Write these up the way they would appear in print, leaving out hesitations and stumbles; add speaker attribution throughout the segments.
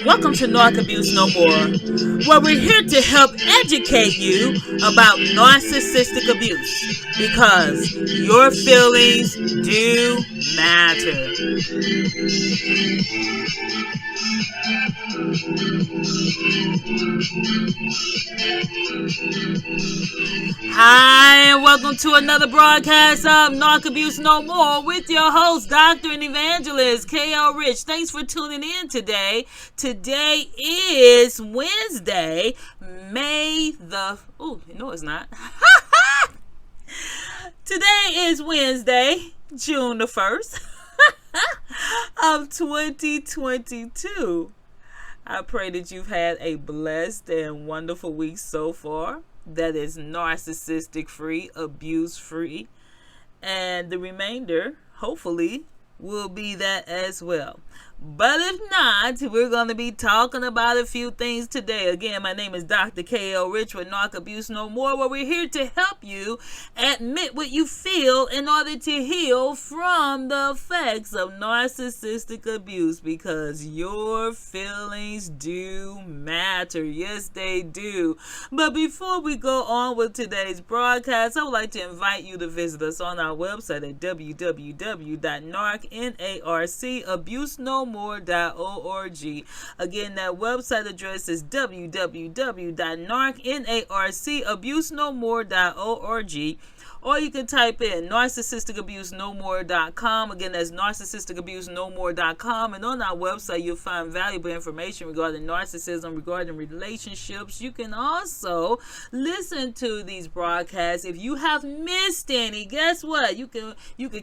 Speaker 1: Welcome to Narc Abuse No More, where we're here to help educate you about narcissistic abuse because your feelings do matter. Hi, and welcome to another broadcast of Narc Abuse No More with your host, Dr. and Evangelist K.L. Rich. Thanks for tuning in today. Today is Wednesday, May the... Oh, no, it's not. Today is Wednesday, June the 1st of 2022. I pray that you've had a blessed and wonderful week so far that is narcissistic free, abuse free, and the remainder, hopefully, will be that as well. But if not, we're going to be talking about a few things today. Again, my name is Dr. K.L. Rich with Narc Abuse No More, where we're here to help you admit what you feel in order to heal from the effects of narcissistic abuse, because your feelings do matter. Yes, they do. But before we go on with today's broadcast, I would like to invite you to visit us on our website at www.narcabusenomore.org. Again, that website address is www.narcabusenomore.org. Or you can type in narcissistic-personality.com. Again, that's narcissistic-personality.com. And on our website, you'll find valuable information regarding narcissism, regarding relationships. You can also listen to these broadcasts. If you have missed any, guess what? You can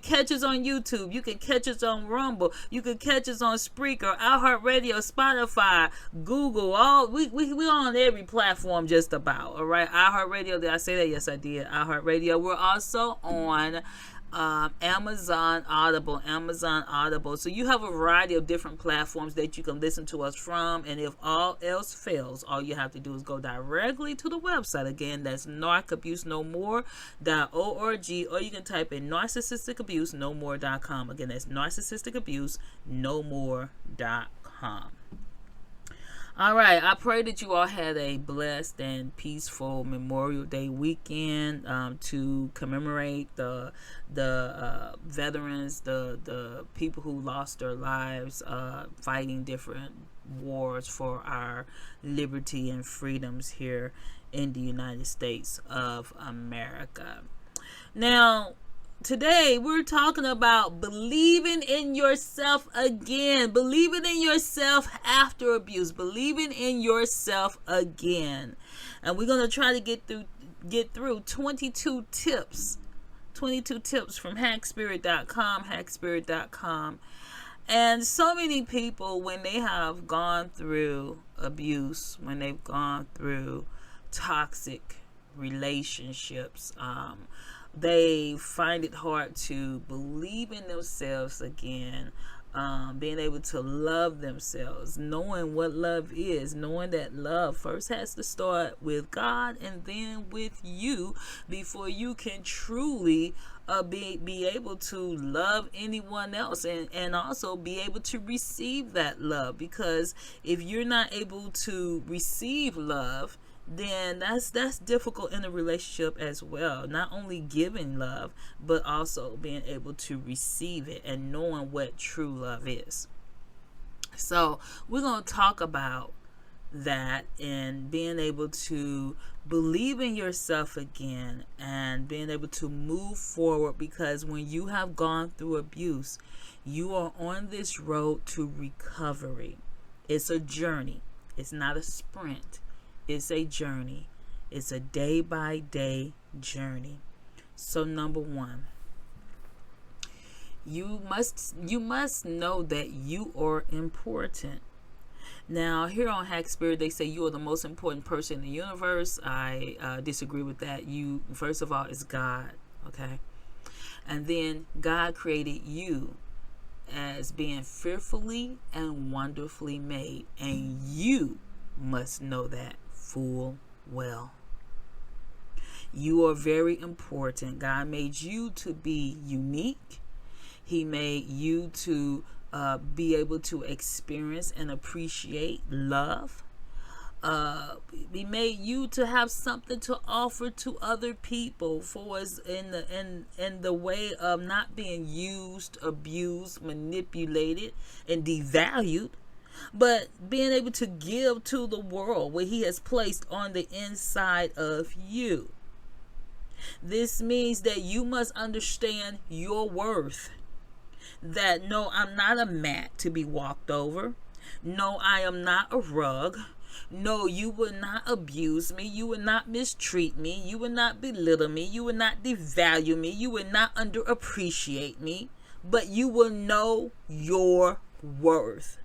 Speaker 1: catch us on YouTube. You can catch us on Rumble. You can catch us on Spreaker, iHeartRadio, Spotify, Google. We're on every platform just about. All right, iHeartRadio. Did I say that? Yes, I did. iHeartRadio. We're also on Amazon Audible. So you have a variety of different platforms that you can listen to us from. And if all else fails, all you have to do is go directly to the website. Again, that's narcabusenomore.org, or you can type in narcissistic-abuse-no-more.com. Again, that's narcissistic-abuse-no-more.com. All right, I pray that you all had a blessed and peaceful Memorial Day weekend to commemorate the veterans, the people who lost their lives fighting different wars for our liberty and freedoms here in the United States of America. Now, today, we're talking about believing in yourself again. Believing in yourself after abuse. Believing in yourself again. And we're going to try to get through 22 tips. 22 tips from hackspirit.com. And so many people, when they have gone through abuse, when they've gone through toxic relationships, they find it hard to believe in themselves again, being able to love themselves, knowing what love is, knowing that love first has to start with God and then with you before you can truly be able to love anyone else, and also be able to receive that love. Because if you're not able to receive love, then that's difficult in a relationship as well. Not only giving love, but also being able to receive it and knowing what true love is. So we're going to talk about that and being able to believe in yourself again and being able to move forward, because when you have gone through abuse, you are on this road to recovery. It's a journey. It's not a sprint. It's a journey. It's a day-by-day journey. So number one, you must know that you are important. Now, here on Hack Spirit, they say you are the most important person in the universe. I disagree with that. You, first of all, is God, okay? And then God created you as being fearfully and wonderfully made, and you must know that full well. You are very important. God made you to be unique. He made you to be able to experience and appreciate love. He made you to have something to offer to other people for us in the way of not being used, abused, manipulated, and devalued, but being able to give to the world what he has placed on the inside of you. This means that you must understand your worth. That no, I'm not a mat to be walked over. No, I am not a rug. No, you will not abuse me. You will not mistreat me. You will not belittle me. You will not devalue me. You will not underappreciate me. But you will know your worth.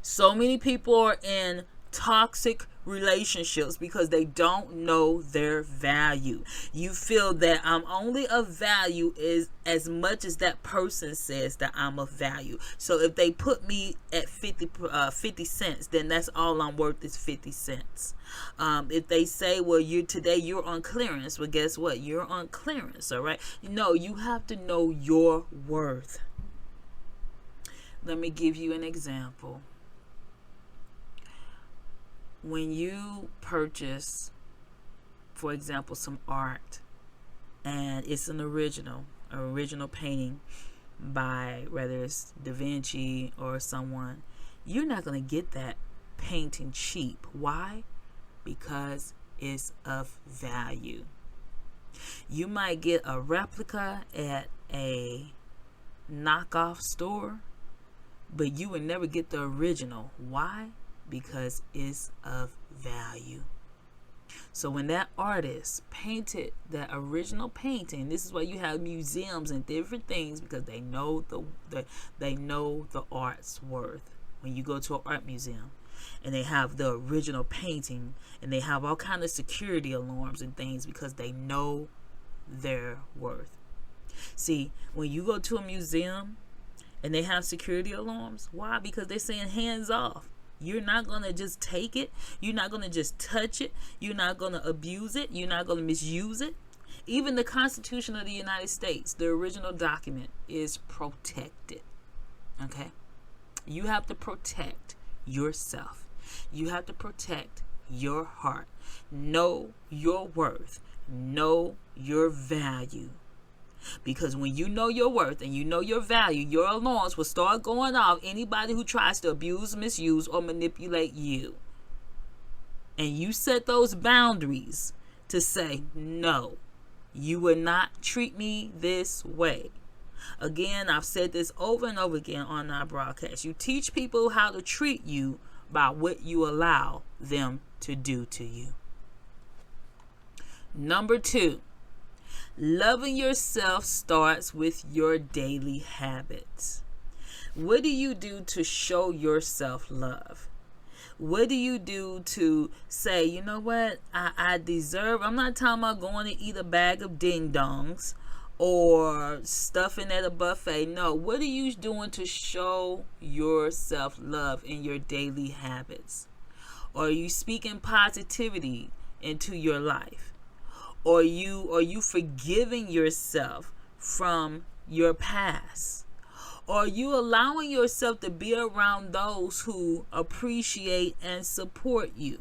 Speaker 1: So many people are in toxic relationships because they don't know their value. You feel that I'm only of value is as much as that person says that I'm of value. So if they put me at 50 cents, then that's all I'm worth is 50 cents. If they say, well, you're on clearance, well, guess what? You're on clearance, all right? No, you have to know your worth. Let me give you an example. When you purchase, for example, some art, and it's an original painting by, whether it's Da Vinci or someone, you're not going to get that painting cheap. Why? Because it's of value. You might get a replica at a knockoff store, but you would never get the original. Why? Because it's of value. So when that artist painted that original painting, this is why you have museums and different things, because they know the art's worth. When you go to an art museum and they have the original painting and they have all kind of security alarms and things because they know their worth. See, when you go to a museum and they have security alarms, why? Because they're saying hands off. You're not going to just take it. You're not going to just touch it. You're not going to abuse it. You're not going to misuse it. Even the Constitution of the United States, the original document, is protected. Okay? You have to protect yourself. You have to protect your heart. Know your worth. Know your value. Because when you know your worth and you know your value, your alarms will start going off anybody who tries to abuse, misuse, or manipulate you. And you set those boundaries to say, no, you will not treat me this way. Again, I've said this over and over again on our broadcast. You teach people how to treat you by what you allow them to do to you. Number 2. Loving yourself starts with your daily habits. What do you do to show yourself love? What do you do to say, you know what, I deserve, I'm not talking about going to eat a bag of ding-dongs or stuffing at a buffet. No, what are you doing to show yourself love in your daily habits? Are you speaking positivity into your life? Are you forgiving yourself from your past? Are you allowing yourself to be around those who appreciate and support you?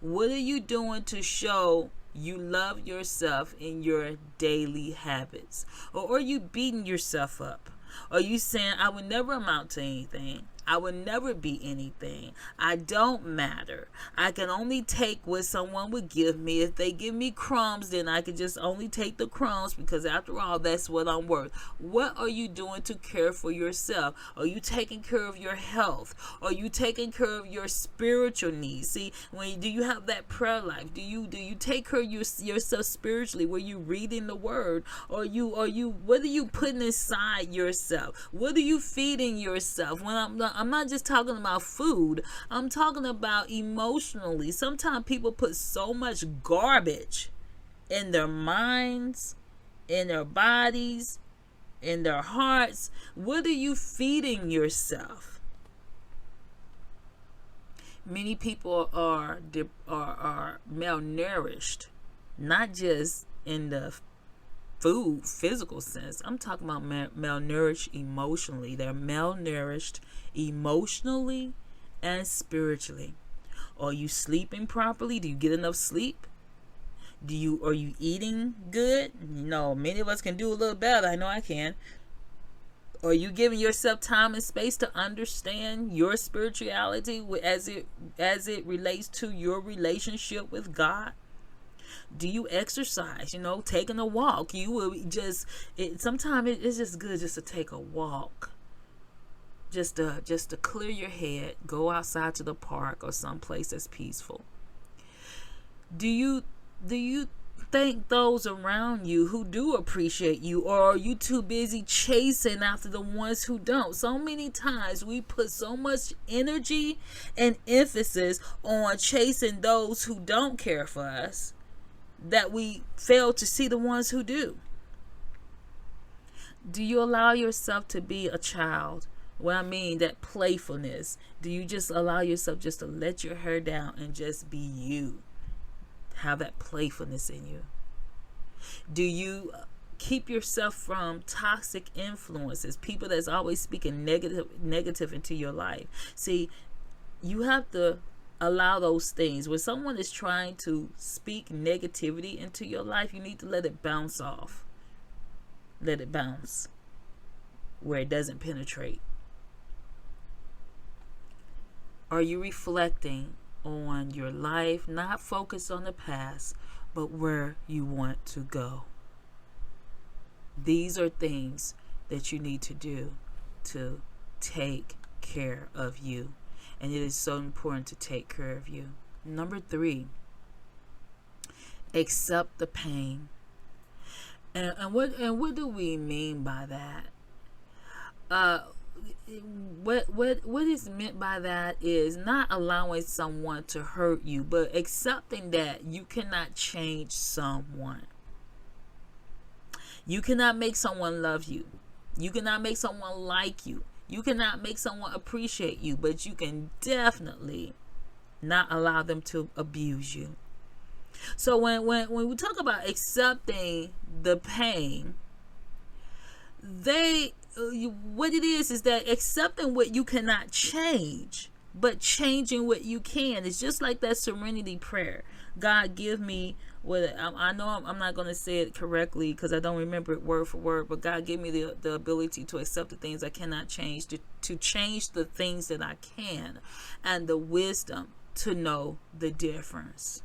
Speaker 1: What are you doing to show you love yourself in your daily habits? Or are you beating yourself up? Are you saying, I would never amount to anything? I would never be anything. I don't matter. I can only take what someone would give me. If they give me crumbs, then I can just only take the crumbs because after all, that's what I'm worth. What are you doing to care for yourself? Are you taking care of your health? Are you taking care of your spiritual needs? See, do you have that prayer life? Do you take care of yourself spiritually? Were you reading the word? What are you putting inside yourself? What are you feeding yourself? I'm not just talking about food. I'm talking about emotionally. Sometimes people put so much garbage in their minds, in their bodies, in their hearts. What are you feeding yourself? Many people are malnourished, not just in the food, physical sense. I'm talking about malnourished emotionally. They're malnourished emotionally and spiritually. Are you sleeping properly? Do you get enough sleep? Are you eating good? No, many of us can do a little better. I know I can. Are you giving yourself time and space to understand your spirituality as it relates to your relationship with God? Do you exercise? Taking a walk. You will sometimes it's just good just to take a walk. Just to clear your head. Go outside to the park or someplace that's peaceful. Do you thank those around you who do appreciate you, or are you too busy chasing after the ones who don't? So many times we put so much energy and emphasis on chasing those who don't care for us that we fail to see the ones who do. Do you allow yourself to be a child? What I mean, that playfulness. Do you just allow yourself just to let your hair down and just be you? Have that playfulness in you. Do you keep yourself from toxic influences, people that's always speaking negative into your life? See, you have to allow those things. When someone is trying to speak negativity into your life, you need to let it bounce off. Let it bounce where it doesn't penetrate. Are you reflecting on your life, not focused on the past, but where you want to go? These are things that you need to do to take care of you. And it is so important to take care of you. Number 3, accept the pain. And what do we mean by that? What is meant by that is not allowing someone to hurt you, but accepting that you cannot change someone. You cannot make someone love you. You cannot make someone like you. You cannot make someone appreciate you, but you can definitely not allow them to abuse you. So when we talk about accepting the pain, what it is that accepting what you cannot change, but changing what you can. It's just like that serenity prayer. God, give me what I know. I'm not going to say it correctly because I don't remember it word for word, but God, give me the ability to accept the things I cannot change, to change the things that I can, and the wisdom to know the difference.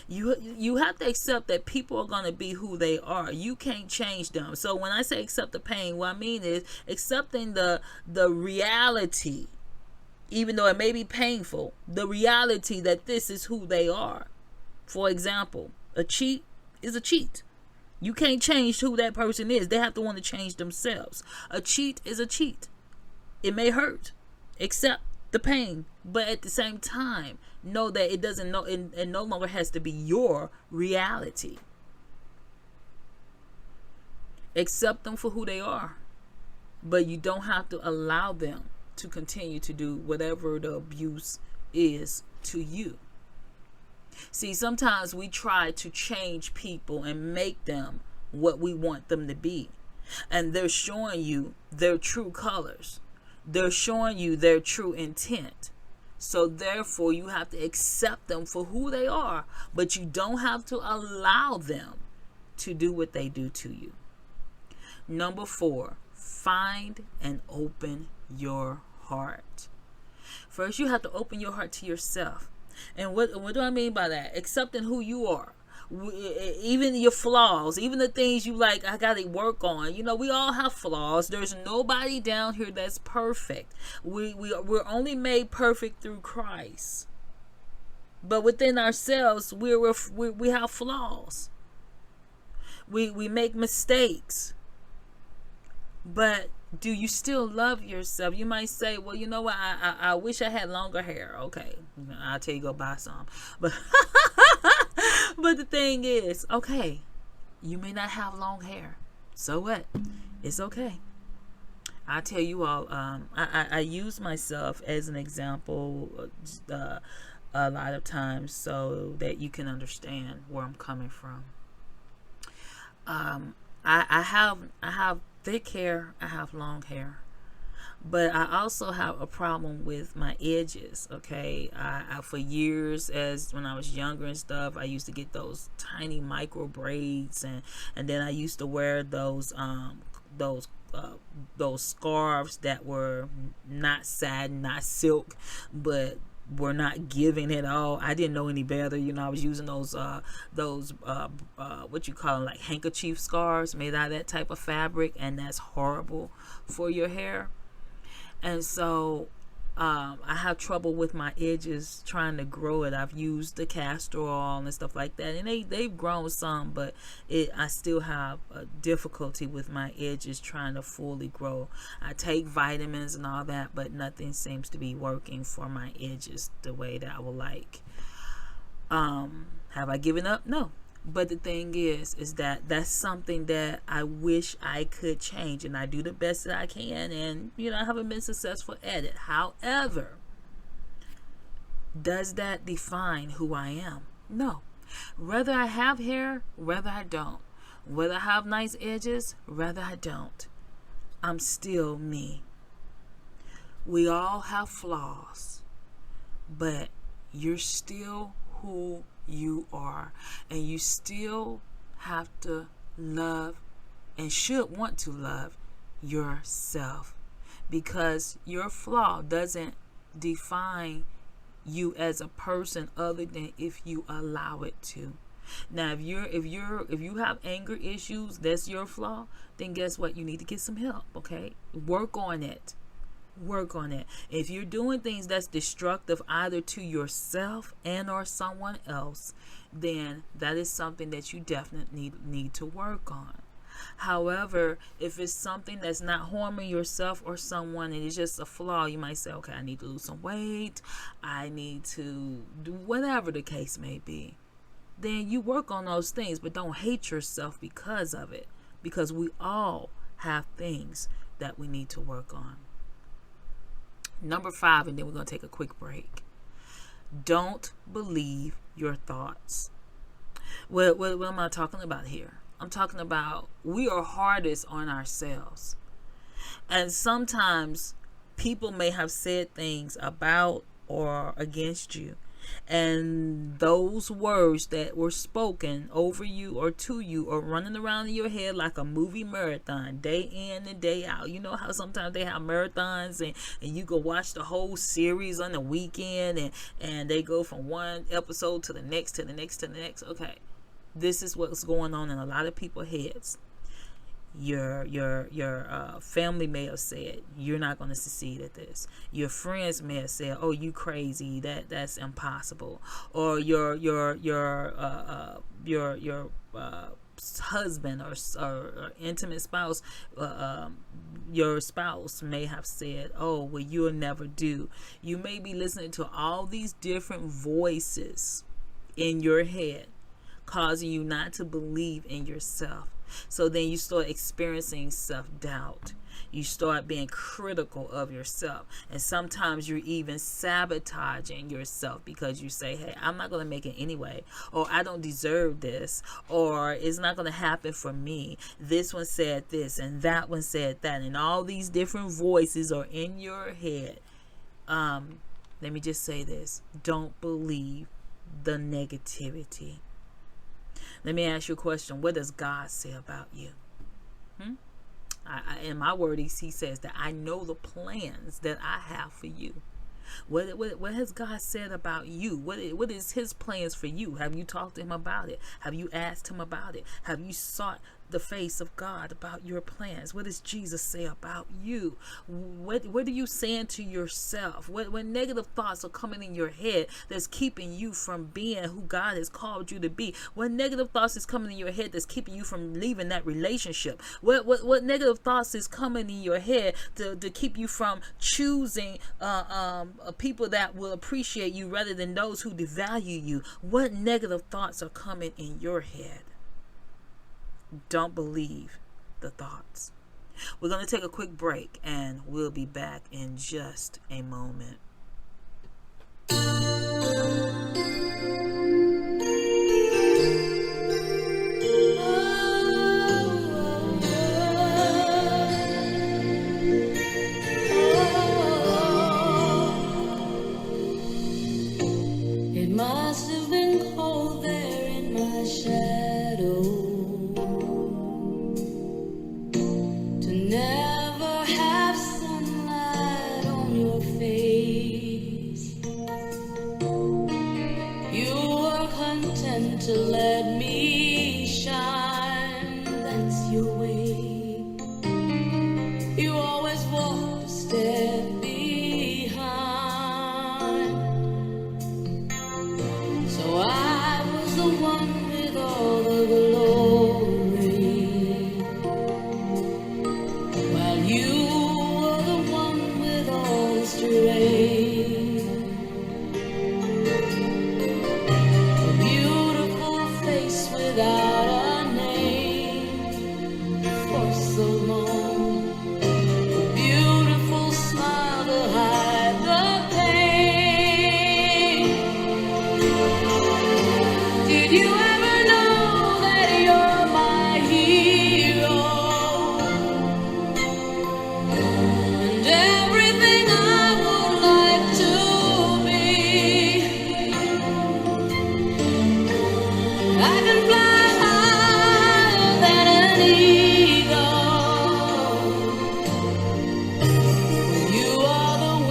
Speaker 1: You have to accept that people are going to be who they are. You can't change them. So when I say accept the pain, what I mean is accepting the reality, even though it may be painful, the reality that this is who they are. For example, a cheat is a cheat. You can't change who that person is. They have to want to change themselves. A cheat is a cheat. It may hurt. Accept the pain, but at the same time, know that it doesn't know, it no longer has to be your reality. Accept them for who they are, but you don't have to allow them to continue to do whatever the abuse is to you. See, sometimes we try to change people and make them what we want them to be, and they're showing you their true colors. They're showing you their true intent. So therefore, you have to accept them for who they are, but you don't have to allow them to do what they do to you. Number 4, find and open your heart. First, you have to open your heart to yourself. And what do I mean by that? Accepting who you are. Even your flaws, even the things you like, I gotta work on. We all have flaws. There's nobody down here that's perfect. We're only made perfect through Christ. But within ourselves, we have flaws. We make mistakes. But do you still love yourself? You might say, well, you know what? I wish I had longer hair. Okay, I'll tell you, go buy some. But but the thing is, okay, you may not have long hair. So what? It's okay. I tell you all, I use myself as an example a lot of times so that you can understand where I'm coming from. Um, I have thick hair. I have long hair. But I also have a problem with my edges. Okay, for years, as when I was younger and stuff, I used to get those tiny micro braids, and then I used to wear those uh, those scarves that were not satin, not silk, but were not giving at all. I didn't know any better. I was using those what you call them, like handkerchief scarves made out of that type of fabric, and that's horrible for your hair. And so I have trouble with my edges trying to grow it. I've used the castor oil and stuff like that, and they've grown some, but I still have a difficulty with my edges trying to fully grow. I take vitamins and all that, but nothing seems to be working for my edges the way that I would like. Have I given up? No. But the thing is that that's something that I wish I could change, and I do the best that I can, and I haven't been successful at it. However, does that define who I am? No. Whether I have hair, whether I don't. Whether I have nice edges, whether I don't. I'm still me. We all have flaws, but you're still who you are, and you still have to love and should want to love yourself, because your flaw doesn't define you as a person other than if you allow it to. Now, if you have anger issues, that's your flaw, then guess what? You need to get some help. Okay, work on it. Work on it. If you're doing things that's destructive either to yourself and or someone else, then that is something that you definitely need to work on. However, if it's something that's not harming yourself or someone and it's just a flaw, you might say, okay, I need to lose some weight, I need to do whatever the case may be. Then you work on those things, but don't hate yourself because of it, because we all have things that we need to work on. Number 5, and then we're going to take a quick break. Don't believe your thoughts. What am I talking about here? I'm talking about we are hardest on ourselves. And sometimes people may have said things about or against you, and those words that were spoken over you or to you are running around in your head like a movie marathon, day in and day out. You know how sometimes they have marathons, and you can watch the whole series on the weekend, and they go from one episode to the next, to the next, to the next. Okay, this is what's going on in a lot of people's heads. Your family may have said you're not going to succeed at this. Your friends may have said, "Oh, you crazy? That's impossible." Or your husband or intimate spouse, your spouse may have said, "Oh, well, you'll never do." You may be listening to all these different voices in your head, causing you not to believe in yourself. So then you start experiencing self-doubt. You start being critical of yourself. And sometimes you're even sabotaging yourself because you say, hey, I'm not going to make it anyway. Or I don't deserve this. Or it's not going to happen for me. This one said this and that one said that. And all these different voices are in your head. Let me just say this. Don't believe the negativity. Let me ask you a question. What does God say about you? In my word, he says that I know the plans that I have for you. What has God said about you? What is his plans for you? Have you talked to him about it? Have you asked him about it? Have you sought the face of God about your plans? What does Jesus say about you? What are you saying to yourself? What negative thoughts are coming in your head that's keeping you from being who God has called you to be? What negative thoughts is coming in your head that's keeping you from leaving that relationship? What negative thoughts is coming in your head to keep you from choosing people that will appreciate you rather than those who devalue you? What negative thoughts are coming in your head? Don't believe the thoughts. We're going to take a quick break and we'll be back in just a moment.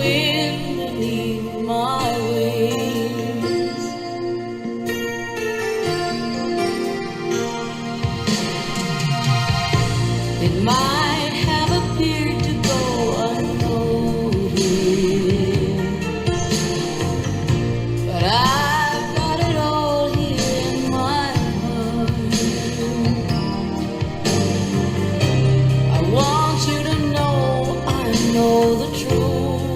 Speaker 2: wind beneath my wings. It might have appeared to go unnoticed, but I've got it all here in my heart. I want you to know I know the truth.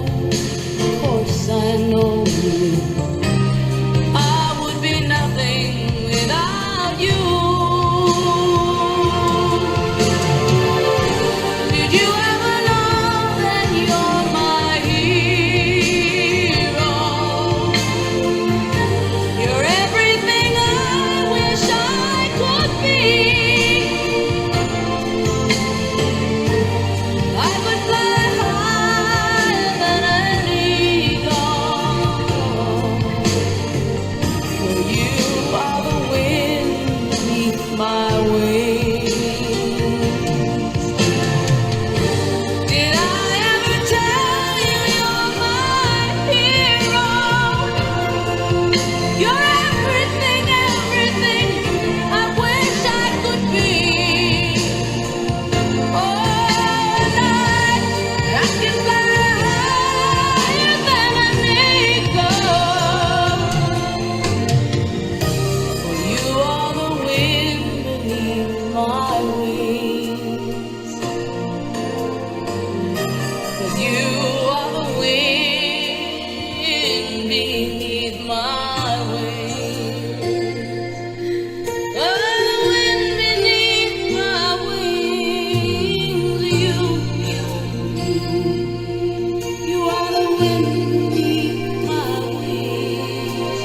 Speaker 2: Of course I know I would be nothing without you. Did you ever know that you're my hero? You're everything I wish I could be. I could fly higher than an eagle, for you are the wind beneath my wings. Did I ever tell you you're my hero? You're everything, everything I wish I could be. Oh, and I can fly higher than an eagle, for you are the wind beneath my wings. 'Cause you are the wind beneath my wings. Oh, the wind beneath my wings. You are the wind beneath my wings.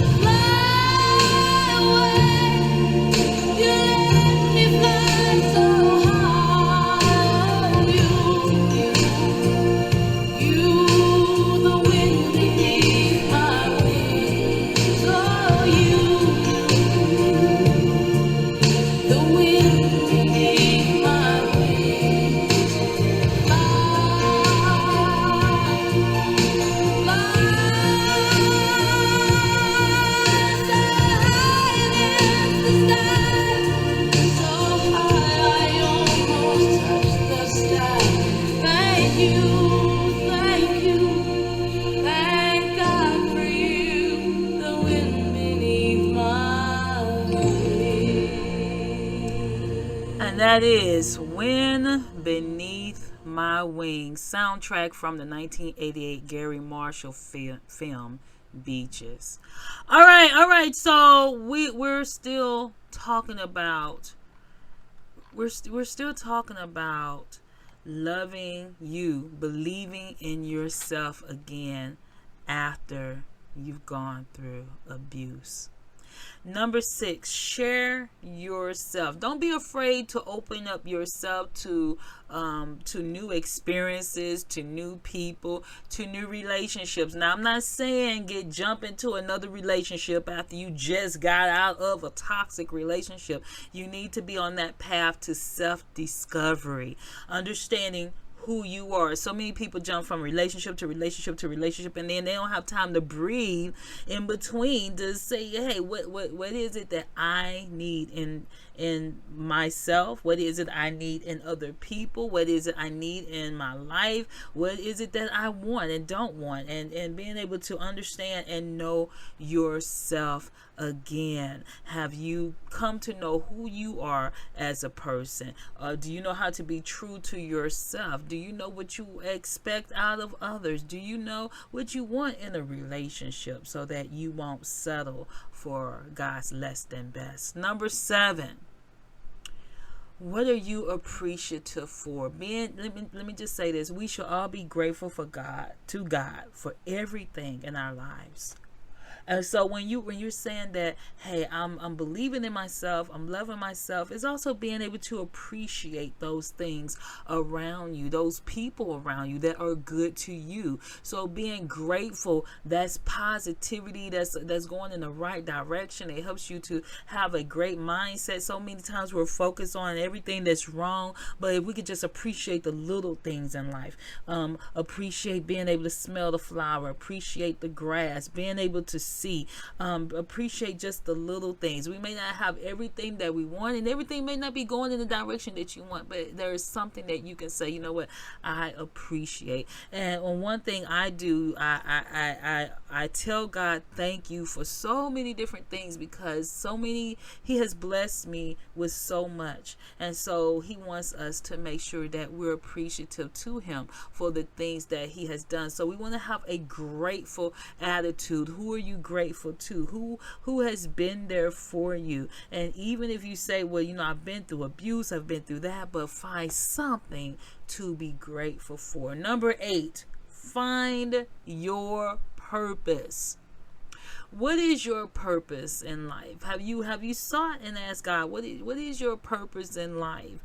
Speaker 2: Fly away. You let me fly so high. You, the wind beneath my wings. Oh, you, the wind beneath my wings.
Speaker 1: And that is Wind Beneath My Wings, soundtrack from the 1988 Gary Marshall film Beaches. All right. So we're still talking about we're still talking about loving you, believing in yourself again after you've gone through abuse. Number 6, share yourself. Don't be afraid to open up yourself to new experiences, to new people, to new relationships. Now, I'm not saying jump into another relationship after you just got out of a toxic relationship. You need to be on that path to self-discovery, understanding who you are. So many people jump from relationship to relationship to relationship, and then they don't have time to breathe in between to say, hey, what is it that I need in myself? What is it I need in other people? What is it I need in my life? What is it that I want and don't want? And being able to understand and know yourself again. Have you come to know who you are as a person? Do you know how to be true to yourself? Do you know what you expect out of others? Do you know what you want in a relationship so that you won't settle for God's less than best? Number 7. What are you appreciative for? Let me just say this. We should all be grateful for God, for everything in our lives. And so when you're saying that, hey, I'm believing in myself, I'm loving myself, it's also being able to appreciate those things around you, those people around you that are good to you. So being grateful, that's positivity, that's going in the right direction. It helps you to have a great mindset. So many times we're focused on everything that's wrong, but if we could just appreciate the little things in life, appreciate being able to smell the flower, appreciate the grass, being able to see, appreciate just the little things. We may not have everything that we want, and everything may not be going in the direction that you want, but there is something that you can say, you know what, I appreciate. And on one thing I do, I tell God thank you for so many different things, because He has blessed me with so much, and so He wants us to make sure that we're appreciative to Him for the things that He has done. So we want to have a grateful attitude. Who are you grateful to? Who has been there for you? And even if you say, well, I've been through abuse, I've been through that, but find something to be grateful for. Number 8, find your purpose. What is your purpose in life? Have you sought and asked God, what is your purpose in life?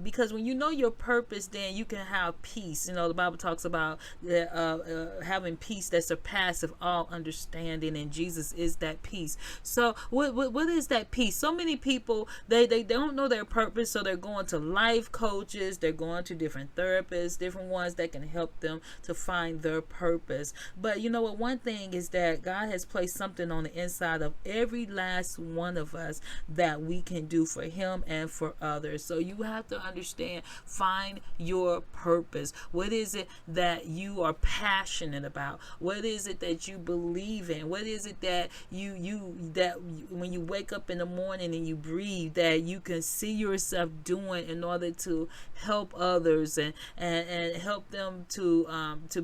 Speaker 1: Because when you know your purpose, then you can have peace. The Bible talks about having peace that surpasses all understanding, and Jesus is that peace. So what is that peace? So many people, they don't know their purpose, so they're going to life coaches, they're going to different therapists, different ones that can help them to find their purpose. But you know what? One thing is that God has placed something on the inside of every last one of us that we can do for Him and for others. So you have to understand, find your purpose. What is it that you are passionate about? What is it that you believe in? What is it that when you wake up in the morning and you breathe, that you can see yourself doing in order to help others and help them to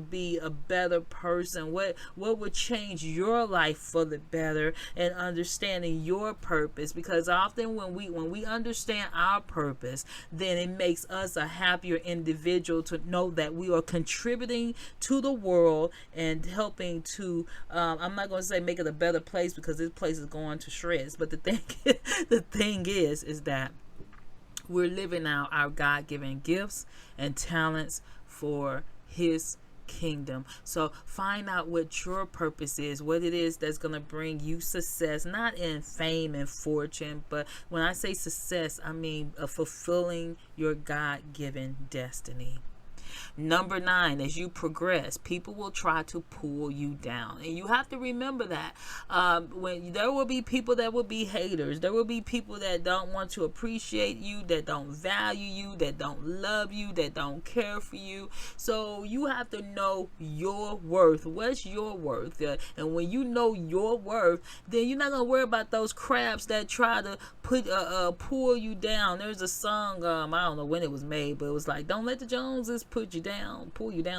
Speaker 1: be a better person? What would change your life for the better, and understanding your purpose? Because often when we understand our purpose, then it makes us a happier individual to know that we are contributing to the world and helping to I'm not going to say make it a better place, because this place is going to shreds, but the thing is that we're living out our God-given gifts and talents for His kingdom. So find out what your purpose is, what it is that's going to bring you success, not in fame and fortune, but when I say success, I mean fulfilling your God-given destiny. Number 9, as you progress, people will try to pull you down, and you have to remember that when there will be people that will be haters, there will be people that don't want to appreciate you, that don't value you, that don't love you, that don't care for you. So you have to know your worth. What's your worth? And when you know your worth, then you're not gonna worry about those crabs that try to pull you down. There's a song, I don't know when it was made, but it was like, don't let the Joneses pull you down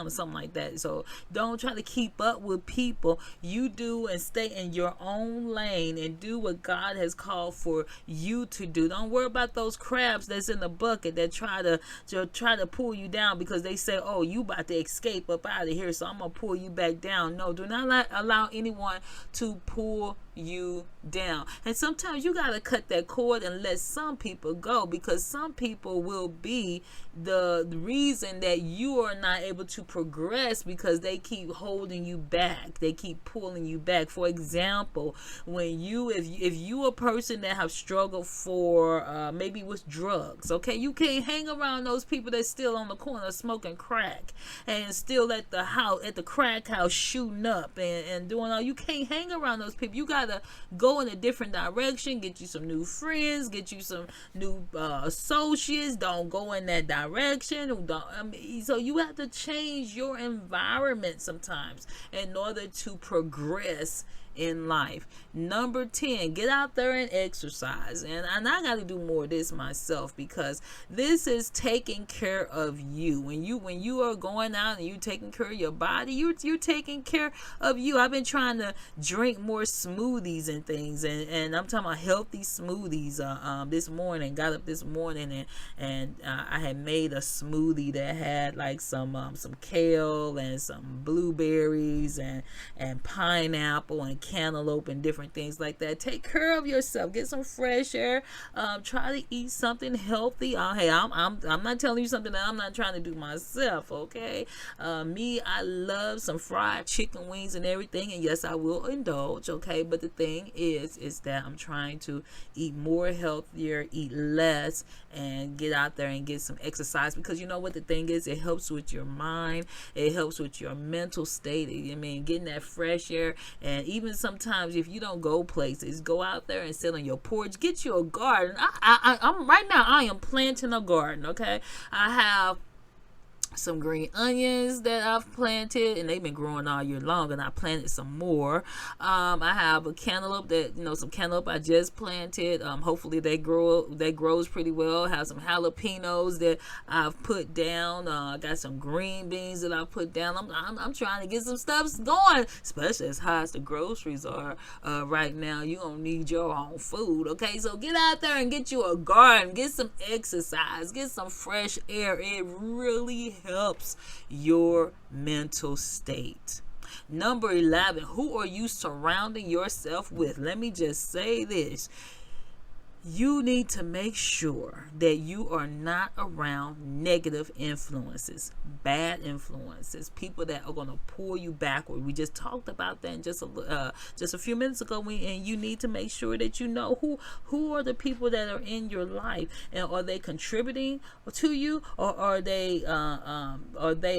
Speaker 1: or something like that. So don't try to keep up with people. You do and stay in your own lane and do what God has called for you to do. Don't worry about those crabs that's in the bucket that try to pull you down, because they say, oh, you about to escape up out of here, so I'm gonna pull you back down. No, do not allow anyone to pull you down. And sometimes you gotta cut that cord and let some people go, because some people will be the reason that you are not able to progress, because they keep holding you back, they keep pulling you back. For example, when if you a person that have struggled for maybe with drugs, okay, you can't hang around those people that's still on the corner smoking crack and still at the crack house shooting up and doing all. You can't hang around those people. You gotta go in a different direction, get you some new friends, get you some new associates. Don't go in that direction. So you have to change your environment sometimes in order to progress in life. Number 10, get out there and exercise. And I got to do more of this myself, because this is taking care of you. When you are going out and you taking care of your body, you're taking care of you. I've been trying to drink more smoothies and things, and I'm talking about healthy smoothies. This morning, got up this morning and I had made a smoothie that had like some kale and some blueberries and pineapple and cantaloupe and different things like that. Take care of yourself. Get some fresh air. Try to eat something healthy. Hey, I'm not telling you something that I'm not trying to do myself. Okay, me, I love some fried chicken wings and everything, and yes, I will indulge. Okay, but the thing is that I'm trying to eat more healthier, eat less, and get out there and get some exercise, because you know what the thing is, it helps with your mind, it helps with your mental state. I mean, getting that fresh air. And even sometimes if you don't go places, go out there and sit on your porch, get you a garden. I'm right now, I am planting a garden. Okay, I have some green onions that I've planted, and they've been growing all year long, and I planted some more. I have a cantaloupe that, some cantaloupe I just planted. Hopefully that grows pretty well. I have some jalapenos that I've put down. I got some green beans that I've put down. I'm trying to get some stuff going, especially as high as the groceries are right now. You gonna need your own food. Okay, so get out there and get you a garden, get some exercise, get some fresh air. It really helps your mental state. Number 11, who are you surrounding yourself with? Let me just say this. You need to make sure that you are not around negative influences, bad influences, people that are going to pull you backward. We just talked about that just a few minutes ago, and you need to make sure that you know who are the people that are in your life, and are they contributing to you, or are they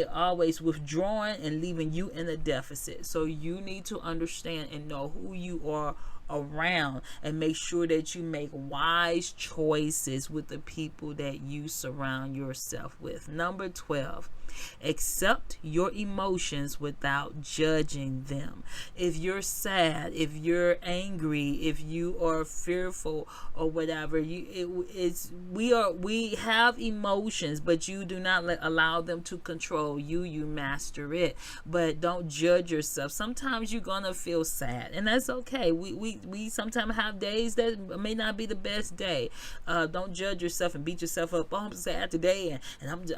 Speaker 1: always withdrawing and leaving you in a deficit? So you need to understand and know who you are around, and make sure that you make wise choices with the people that you surround yourself with. Number 12, accept your emotions without judging them. If you're sad, if you're angry, if you are fearful or whatever, we have emotions, but you do not allow them to control you. You master it, but don't judge yourself. Sometimes you're gonna feel sad, and that's okay. We sometimes have days that may not be the best day. Don't judge yourself and beat yourself up. Oh, I'm sad today, and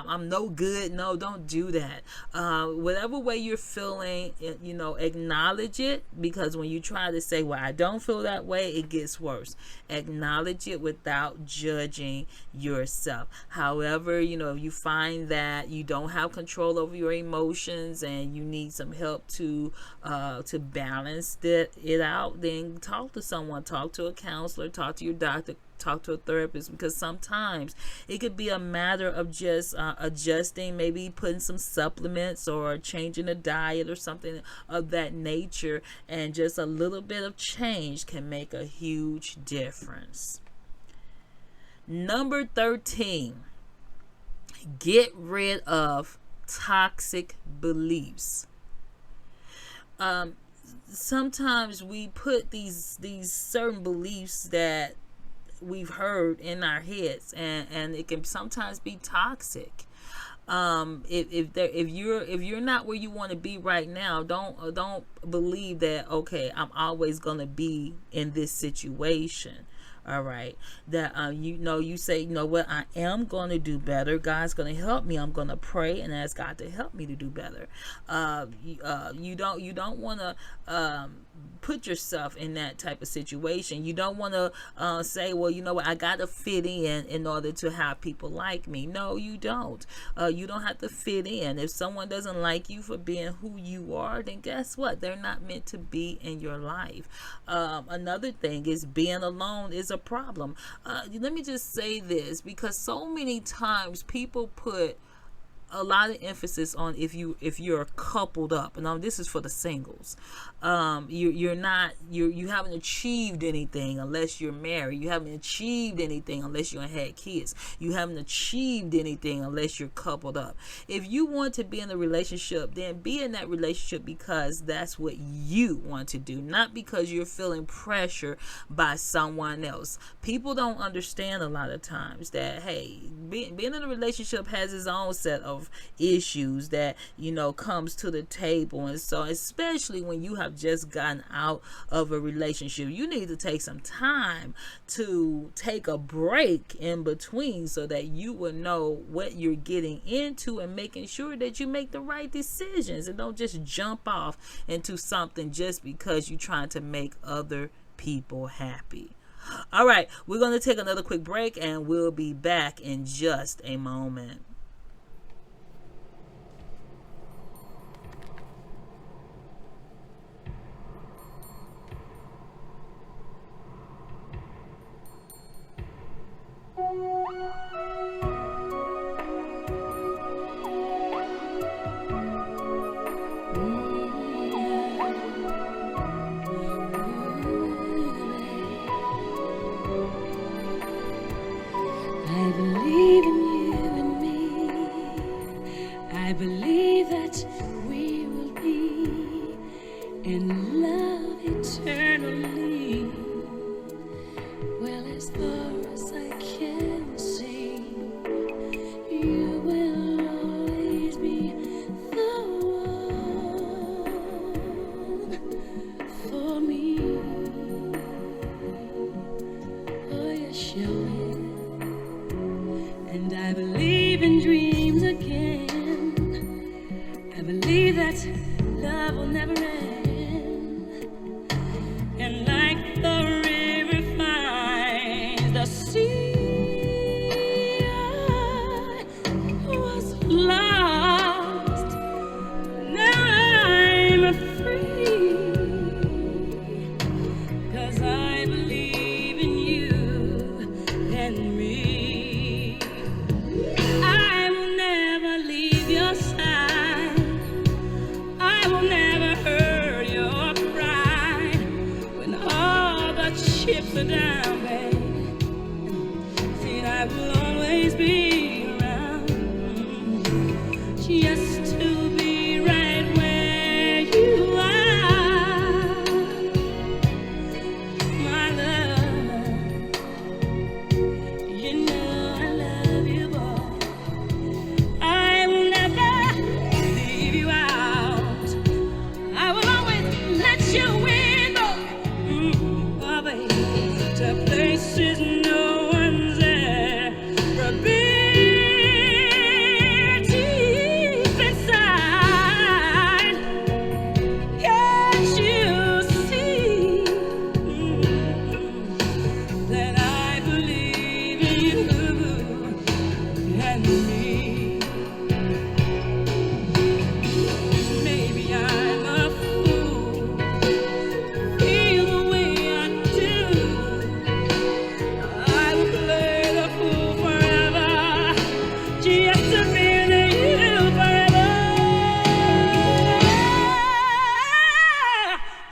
Speaker 1: I'm no good. No, don't do that. Whatever way you're feeling, acknowledge it, because when you try to say, well, I don't feel that way, it gets worse. Acknowledge it without judging yourself. However, if you find that you don't have control over your emotions and you need some help to balance it out, then talk to someone, talk to a counselor, talk to your doctor, talk to a therapist, because sometimes it could be a matter of just adjusting, maybe putting some supplements or changing a diet or something of that nature, and just a little bit of change can make a huge difference. Number 13, get rid of toxic beliefs. Sometimes we put these certain beliefs that we've heard in our heads, and it can sometimes be toxic. If you're not where you want to be right now, don't believe that, okay, I'm always gonna be in this situation. All right, that you say, you know what, I am going to do better. God's going to help me. I'm going to pray and ask God to help me to do better. You don't want to put yourself in that type of situation. You don't want to say, well, you know what, I got to fit in order to have people like me. No, you don't. You don't have to fit in. If someone doesn't like you for being who you are, then guess what? They're not meant to be in your life. Another thing is, being alone is a problem. Let me just say this, because so many times people put a lot of emphasis on if you're coupled up, and this is for the singles. You haven't achieved anything unless you're married. You haven't achieved anything unless you had kids. You haven't achieved anything unless you're coupled up. If you want to be in a relationship, then be in that relationship because that's what you want to do, not because you're feeling pressure by someone else. People don't understand a lot of times that, hey, being in a relationship has its own set of issues that, comes to the table. And so, especially when you have just gotten out of a relationship, you need to take some time to take a break in between so that you will know what you're getting into and making sure that you make the right decisions and don't just jump off into something just because you're trying to make other people happy. All right, we're going to take another quick break and we'll be back in just a moment.
Speaker 2: I believe in you and me. I believe that we will be in love eternally. Well, as far as I can see, you will always be the one for me. Oh, yes, you will. And I believe in dreams again. I believe that love will never end. And like the river finds the sea, I was lost. Now I'm free, 'cause I believe in you and me. I will never leave your side. I will never hurt your pride. When all the chips are down, babe, see, I will always be around, just to be right where you are, my love. You know I love you, boy. I will never leave you out. I will always let you in, oh, baby, to places no one's ever been. Deep inside, can't you see that I believe in you and me? Maybe I'm a fool to feel the way I do. I will play the fool forever, just to be near you forever.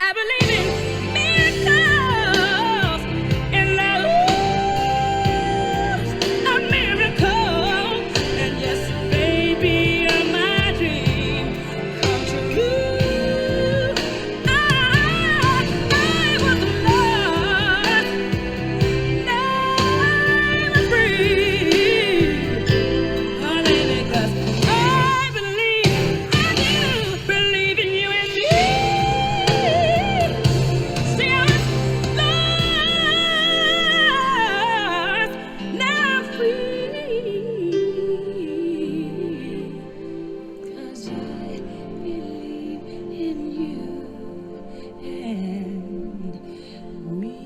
Speaker 2: I believe in miracles, and I a miracle. And yes, baby, you're my dream come true. I was lost, now I'm free. Oh, baby, 'cause I believe, I do believe in you and me. See, I was lost, now I'm free. 'Cause I believe in you and me.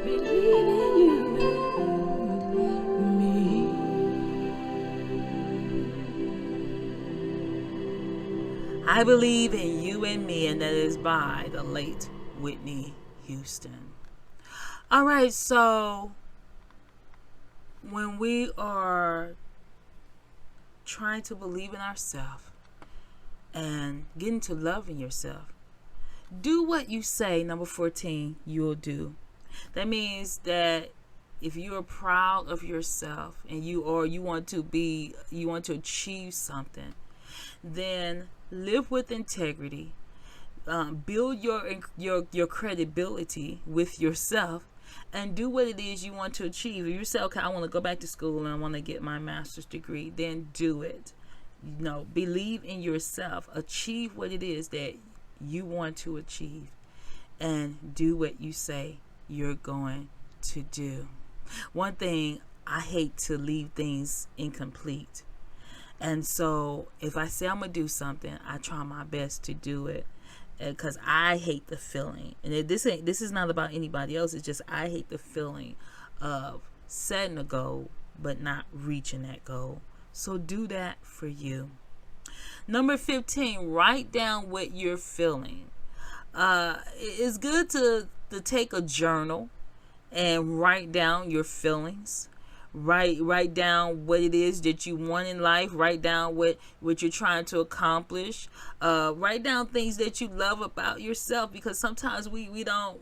Speaker 2: Believe in you and me.
Speaker 1: I Believe in You and Me, and that is by the late Whitney Houston. All right, so when we are trying to believe in ourselves and getting to loving yourself, do what you say, number 14, you'll do. That means that if you are proud of yourself and you want to achieve something, then live with integrity, build your credibility with yourself, and do what it is you want to achieve. If you say, okay, I want to go back to school and I want to get my master's degree, then do it. Believe in yourself. Achieve what it is that you want to achieve, and do what you say you're going to do. One thing, I hate to leave things incomplete. And so if I say I'm going to do something, I try my best to do it, because I hate the feeling. And this is not about anybody else. It's just I hate the feeling of setting a goal but not reaching that goal. So do that for you. Number 15, write down what you're feeling. It's good to take a journal and write down your feelings. Write down what it is that you want in life. Write down what you're trying to accomplish. Write down things that you love about yourself, because sometimes we don't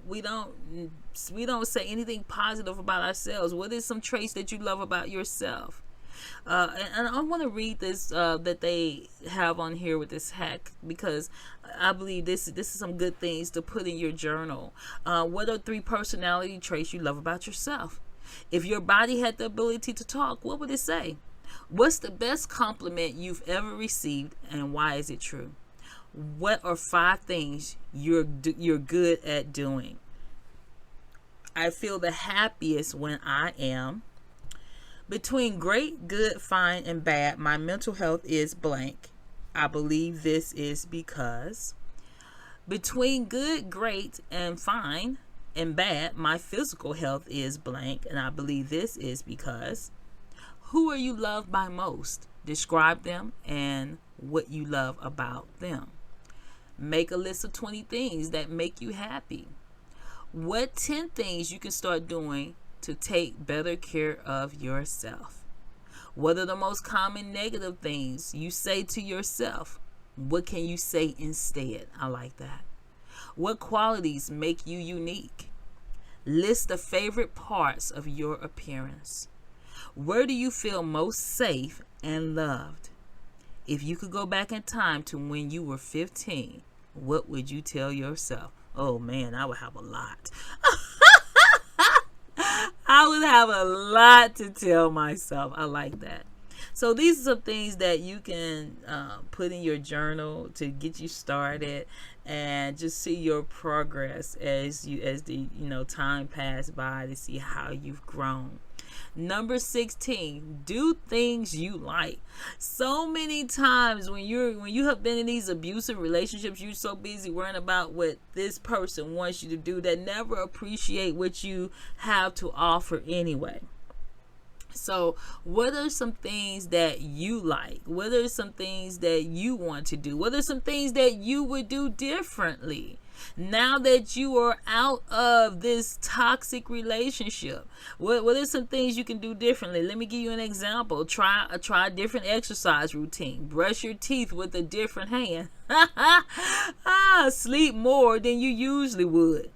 Speaker 1: say anything positive about ourselves. What is some traits that you love about yourself? And I want to read this that they have on here with this hack, because I believe this is some good things to put in your journal. What are 3 personality traits you love about yourself? If your body had the ability to talk, what would it say? What's the best compliment you've ever received, and why is it true? What are 5 things you're good at doing? I feel the happiest when I am. Between great, good, fine, and bad, my mental health is blank. I believe this is because. Between good, great, and fine, and bad, my physical health is blank, and I believe this is because. Who are you loved by most? Describe them and what you love about them. Make a list of 20 things that make you happy. What 10 things you can start doing to take better care of yourself? What are the most common negative things you say to yourself? What can you say instead? I like that. What qualities make you unique? List the favorite parts of your appearance. Where do you feel most safe and loved? If you could go back in time to when you were 15, what would you tell yourself? Oh man, I would have a lot. I would have a lot to tell myself. I like that. So these are some things that you can put in your journal to get you started, and just see your progress as the time pass by, to see how you've grown. Number 16, do things you like. So many times when you have been in these abusive relationships, you're so busy worrying about what this person wants you to do that never appreciate what you have to offer anyway. So what are some things that you like? What are some things that you want to do? What are some things that you would do differently now that you are out of this toxic relationship? What are some things you can do differently? Let me give you an example. Try a different exercise routine. Brush your teeth with a different hand. Sleep more than you usually would.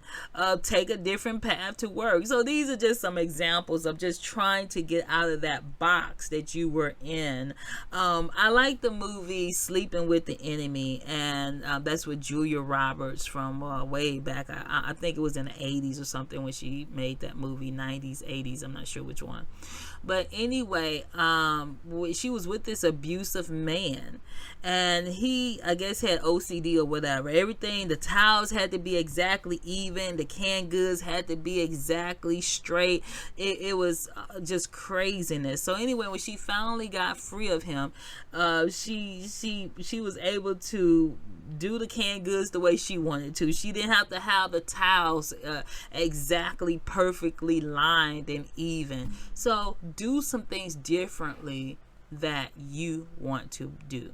Speaker 1: Take a different path to work. So these are just some examples of just trying to get out of that box that you were in. I like the movie Sleeping with the Enemy, and that's with Julia Roberts from way back. I think it was in the 80s or something when she made that movie. 90s, 80s, I'm not sure which one. But anyway, she was with this abusive man, and he, I guess, had OCD or whatever. Everything, the towels had to be exactly even, the canned goods had to be exactly straight. It was just craziness. So anyway, when she finally got free of him, she was able to do the canned goods the way she wanted to. She didn't have to have the towels exactly perfectly lined and even. So do some things differently that you want to do.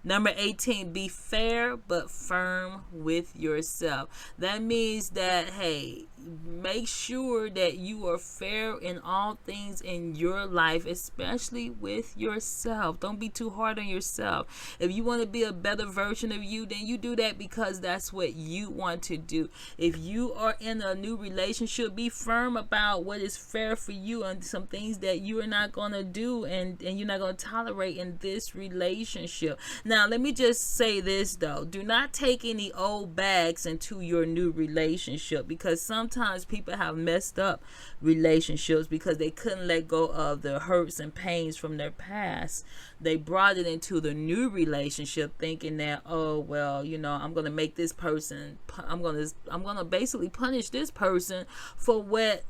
Speaker 1: Number 18, be fair but firm with yourself. That means that, hey, make sure that you are fair in all things in your life, especially with yourself. Don't be too hard on yourself. If you want to be a better version of you, then you do that because that's what you want to do. If you are in a new relationship, be firm about what is fair for you and some things that you are not going to do and you're not going to tolerate in this relationship. Now, let me just say this though. Do not take any old bags into your new relationship, because sometimes people have messed up relationships because they couldn't let go of the hurts and pains from their past. They brought it into the new relationship thinking that, oh, well, I'm going to make this person, I'm going to basically punish this person for what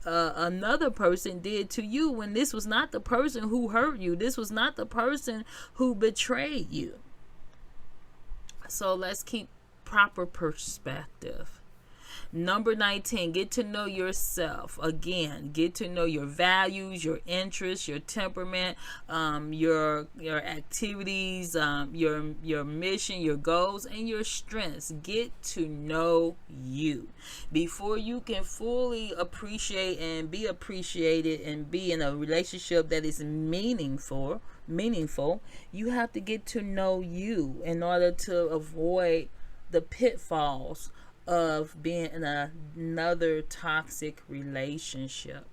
Speaker 1: another person did to you, when this was not the person who hurt you. This was not the person who betrayed you. So let's keep proper perspective. Number 19, get to know yourself. Again, get to know your values, your interests, your temperament, your activities, your mission, your goals, and your strengths. Get to know you before you can fully appreciate and be appreciated and be in a relationship that is meaningful. You have to get to know you in order to avoid the pitfalls of being in another toxic relationship.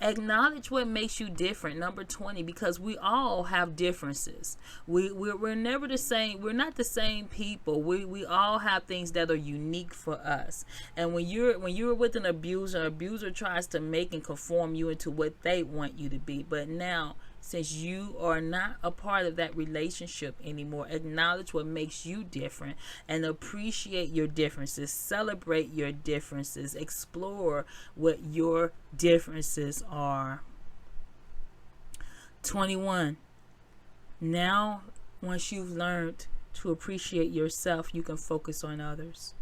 Speaker 1: Acknowledge what makes you different. Number 20, because we all have differences. We're never the same. We're not the same people. We all have things that are unique for us. And when you're with an abuser tries to make and conform you into what they want you to be. But now, since you are not a part of that relationship anymore, acknowledge what makes you different and appreciate your differences. Celebrate your differences. Explore what your differences are. 21. Now, once you've learned to appreciate yourself, you can focus on others.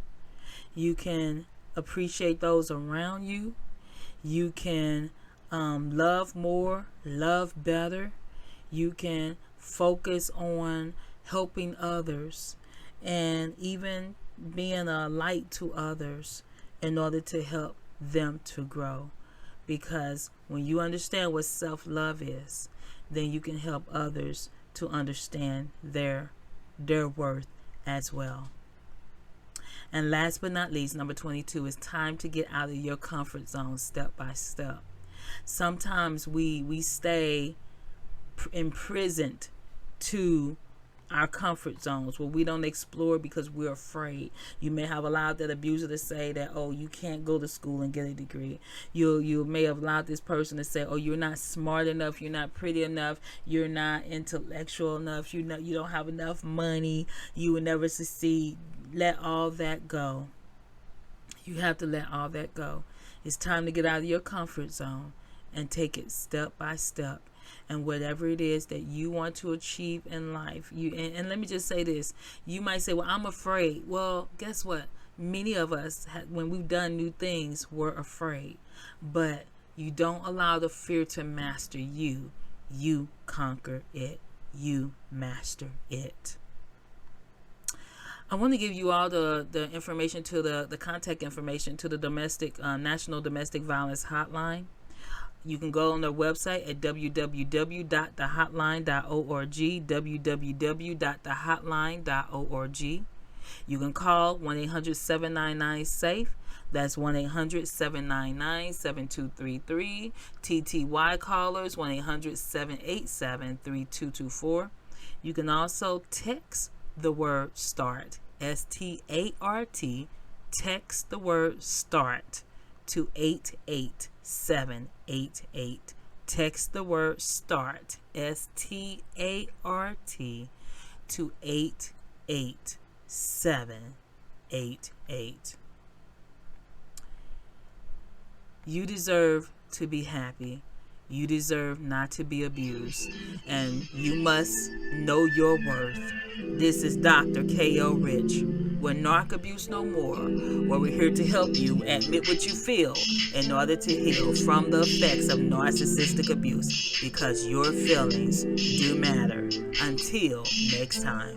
Speaker 1: You can appreciate those around you. You can love more, love better. You can focus on helping others and even being a light to others in order to help them to grow. Because when you understand what self-love is, then you can help others to understand their worth as well. And last but not least, number 22, is time to get out of your comfort zone step by step. Sometimes we stay imprisoned to our comfort zones where we don't explore because we're afraid. You may have allowed that abuser to say that, oh, you can't go to school and get a degree. You may have allowed this person to say, oh, you're not smart enough, you're not pretty enough, you're not intellectual enough, you don't have enough money, you will never succeed. Let all that go. You have to let all that go. It's time to get out of your comfort zone and take it step by step. And whatever it is that you want to achieve in life, and let me just say this. You might say, well, I'm afraid. Well, guess what? Many of us, when we've done new things, we're afraid. But you don't allow the fear to master you. You conquer it. You master it. I want to give you all the information to the contact information to the National Domestic Violence Hotline. You can go on their website at www.thehotline.org, www.thehotline.org. You can call 1-800-799-SAFE. That's 1-800-799-7233. TTY callers, 1-800-787-3224. You can also text the word START, START. Text the word START to 88788. Text the word START, START, to 88788. You deserve to be happy. You deserve not to be abused. And you must know your worth. This is Dr. K.O. Rich. We're Narc Abuse No More, where we're here to help you admit what you feel in order to heal from the effects of narcissistic abuse, because your feelings do matter. Until next time.